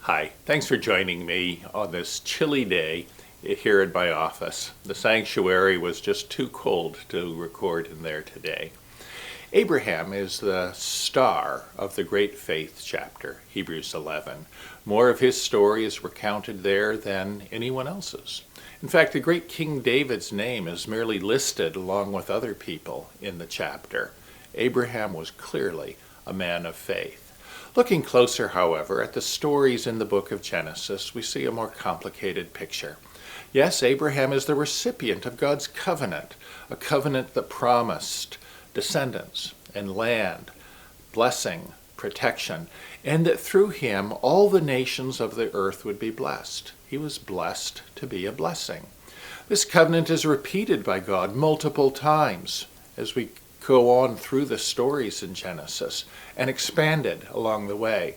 Hi, thanks for joining me on this chilly day here at my office. The sanctuary was just too cold to record in there today. Abraham is the star of the great faith chapter, Hebrews 11. More of his story is recounted there than anyone else's. In fact, the great King David's name is merely listed along with other people in the chapter. Abraham was clearly a man of faith. Looking closer, however, at the stories in the book of Genesis, we see a more complicated picture. Yes, Abraham is the recipient of God's covenant, a covenant that promised descendants and land, blessing, protection, and that through him all the nations of the earth would be blessed. He was blessed to be a blessing. This covenant is repeated by God multiple times as we go on through the stories in Genesis and expanded along the way.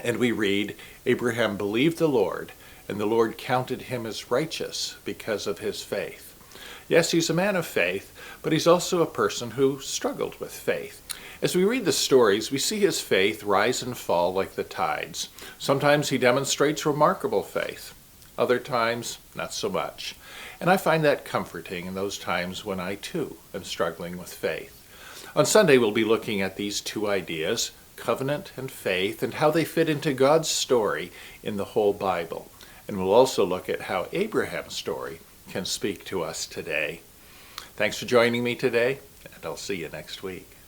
And we read, Abraham believed the Lord, and the Lord counted him as righteous because of his faith. Yes, he's a man of faith, but he's also a person who struggled with faith. As we read the stories, we see his faith rise and fall like the tides. Sometimes he demonstrates remarkable faith. Other times, not so much. And I find that comforting in those times when I, too, am struggling with faith. On Sunday, we'll be looking at these two ideas, covenant and faith, and how they fit into God's story in the whole Bible. And we'll also look at how Abraham's story can speak to us today. Thanks for joining me today, and I'll see you next week.